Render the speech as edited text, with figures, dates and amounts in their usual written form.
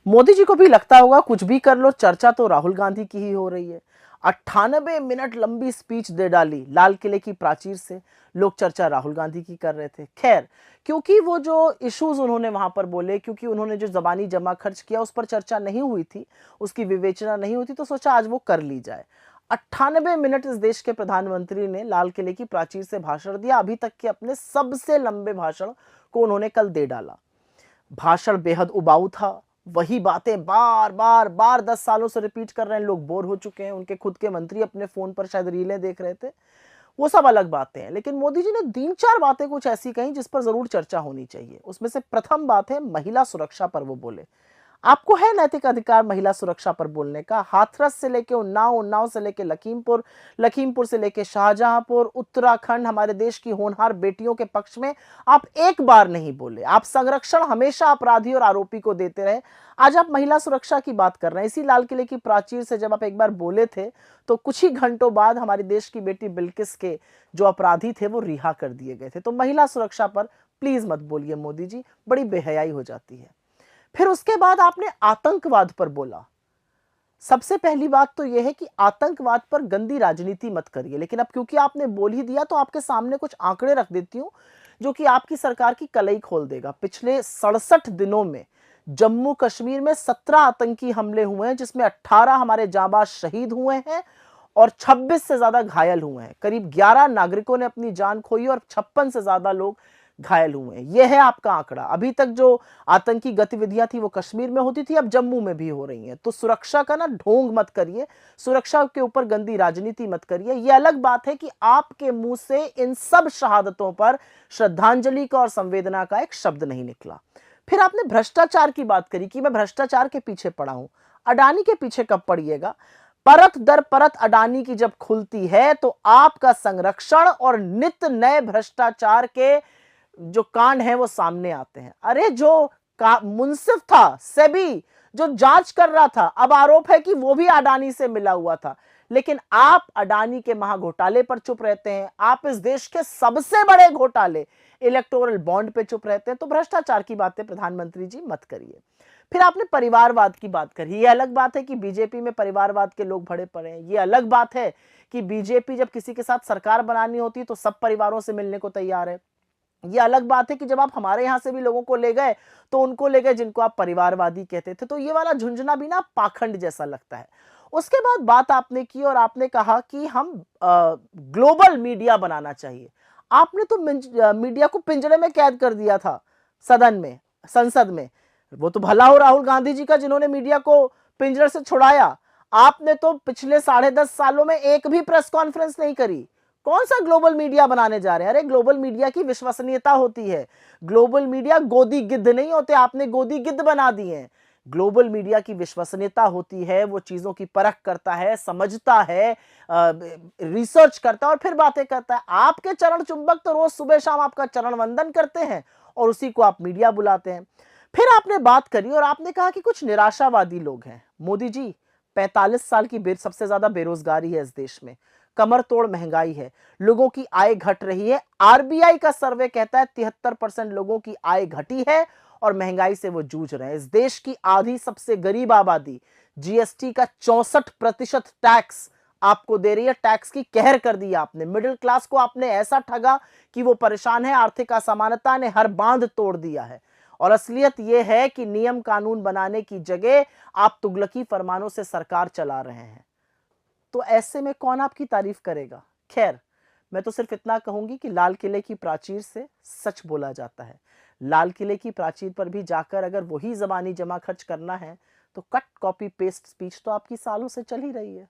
मोदी जी को भी लगता होगा कुछ भी कर लो, चर्चा तो राहुल गांधी की ही हो रही है। 98 मिनट लंबी स्पीच दे डाली लाल किले की प्राचीर से, लोग चर्चा राहुल गांधी की कर रहे थे। खैर, क्योंकि वो जो इश्यूज उन्होंने वहां पर बोले, क्योंकि उन्होंने जो जबानी जमा खर्च किया उस पर चर्चा नहीं हुई थी, उसकी विवेचना नहीं हुई थी, तो सोचा आज वो कर ली जाए। 98 मिनट इस देश के प्रधानमंत्री ने लाल किले की प्राचीर से भाषण दिया। अभी तक के अपने सबसे लंबे भाषण को उन्होंने कल दे डाला। भाषण बेहद उबाऊ था, वही बातें बार बार बार 10 सालों से रिपीट कर रहे हैं, लोग बोर हो चुके हैं। उनके खुद के मंत्री अपने फोन पर शायद रीलें देख रहे थे, वो सब अलग बातें हैं। लेकिन मोदी जी ने 3-4 बातें कुछ ऐसी कही जिस पर जरूर चर्चा होनी चाहिए। उसमें से प्रथम बात है महिला सुरक्षा पर। वो बोले आपको है नैतिक अधिकार महिला सुरक्षा पर बोलने का। हाथरस से लेके उन्नाव, उन्नाव से लेके लखीमपुर, लखीमपुर से लेके शाहजहांपुर, उत्तराखंड, हमारे देश की होनहार बेटियों के पक्ष में आप एक बार नहीं बोले। आप संरक्षण हमेशा अपराधी और आरोपी को देते रहे। आज आप महिला सुरक्षा की बात कर रहे हैं। इसी लाल किले की प्राचीर से जब आप एक बार बोले थे तो कुछ ही घंटों बाद हमारे देश की बेटी बिल्किस के जो अपराधी थे वो रिहा कर दिए गए थे। तो महिला सुरक्षा पर प्लीज मत बोलिए मोदी जी, बड़ी बेहयाई हो जाती है। फिर उसके बाद आपने आतंकवाद पर बोला। सबसे पहली बात तो यह है कि आतंकवाद पर गंदी राजनीति मत करिए। लेकिन अब क्योंकि आपने बोल ही दिया तो आपके सामने कुछ आंकड़े रख देती हूं जो कि आपकी सरकार की कलई खोल देगा। पिछले 67 दिनों में जम्मू कश्मीर में 17 आतंकी हमले हुए हैं, जिसमें 18 हमारे जांबाज शहीद हुए हैं और 26 से ज्यादा घायल हुए हैं। करीब 11 नागरिकों ने अपनी जान खोई और 56 से ज्यादा लोग घायल हुए हैं। यह है आपका आंकड़ा। अभी तक जो आतंकी गतिविधियां थी वो कश्मीर में होती थी, अब जम्मू में भी हो रही हैं। तो सुरक्षा का ना ढोंग मत करिए, सुरक्षा के ऊपर गंदी राजनीति मत करिए। यह अलग बात है कि आपके मुंह से इन सब शहादतों पर श्रद्धांजलि का और संवेदना का एक शब्द नहीं निकला। फिर आपने भ्रष्टाचार की बात करी कि मैं भ्रष्टाचार के पीछे पड़ा हूं। अडानी के पीछे कब पड़िएगा? परत दर परत अडानी की जब खुलती है तो आपका संरक्षण और नित नए भ्रष्टाचार के जो कांड है वो सामने आते हैं। अरे जो मुंसिफ था सेबी जो जांच कर रहा था, अब आरोप है कि वो भी अडानी से मिला हुआ था। लेकिन आप अडानी के महाघोटाले पर चुप रहते हैं। आप इस देश के सबसे बड़े घोटाले इलेक्टोरल बॉन्ड पे चुप रहते हैं। तो भ्रष्टाचार की बातें प्रधानमंत्री जी मत करिए। फिर आपने परिवारवाद की बात करी। ये अलग बात है कि बीजेपी में परिवारवाद के लोग भरे पड़े हैं। ये अलग बात है कि बीजेपी जब किसी के साथ सरकार बनानी होती है तो सब परिवारों से मिलने को तैयार है। ये अलग बात है कि जब आप हमारे यहां से भी लोगों को ले गए तो उनको ले गए जिनको आप परिवारवादी कहते थे। तो ये वाला झुंझुना भी ना पाखंड जैसा लगता है। उसके बाद बात आपने की और आपने कहा कि हम ग्लोबल मीडिया बनाना चाहिए। आपने तो मीडिया को पिंजरे में कैद कर दिया था सदन में, संसद में। वो तो भला हो राहुल गांधी जी का जिन्होंने मीडिया को पिंजरे से छुड़ाया। आपने तो पिछले 10.5 सालों में एक भी प्रेस कॉन्फ्रेंस नहीं करी। कौन सा ग्लोबल मीडिया बनाने जा रहे हैं? अरे ग्लोबल मीडिया की विश्वसनीयता होती है। ग्लोबल मीडिया गोदी गिद्ध नहीं होते, आपने गोदी गिद्ध बना दिए हैं। ग्लोबल मीडिया की विश्वसनीयता होती है, वो चीजों की परख करता है, समझता है, रिसर्च करता है और फिर बातें करता है। आपके चरण चुंबक तो रोज सुबह शाम आपका चरण वंदन करते हैं और उसी को आप मीडिया बुलाते हैं। फिर आपने बात करी और आपने कहा कि कुछ निराशावादी लोग हैं। मोदी जी, 45 साल की सबसे ज्यादा बेरोजगारी है इस देश में, कमर तोड़ महंगाई है, लोगों की आय घट रही है। आरबीआई का सर्वे कहता है 73% लोगों की आय घटी है और महंगाई से वो जूझ रहे हैं। इस देश की आधी सबसे गरीब आबादी जीएसटी का 64% टैक्स आपको दे रही है। टैक्स की कहर कर दी आपने। मिडिल क्लास को आपने ऐसा ठगा कि वो परेशान है। आर्थिक असमानता ने हर बांध तोड़ दिया है। और असलियत यह है कि नियम कानून बनाने की जगह आप तुगलकी फरमानों से सरकार चला रहे हैं। तो ऐसे में कौन आपकी तारीफ करेगा? खैर, मैं तो सिर्फ इतना कहूंगी कि लाल किले की प्राचीर से सच बोला जाता है। लाल किले की प्राचीर पर भी जाकर अगर वही जबानी जमा खर्च करना है तो कट कॉपी पेस्ट स्पीच तो आपकी सालों से चल ही रही है।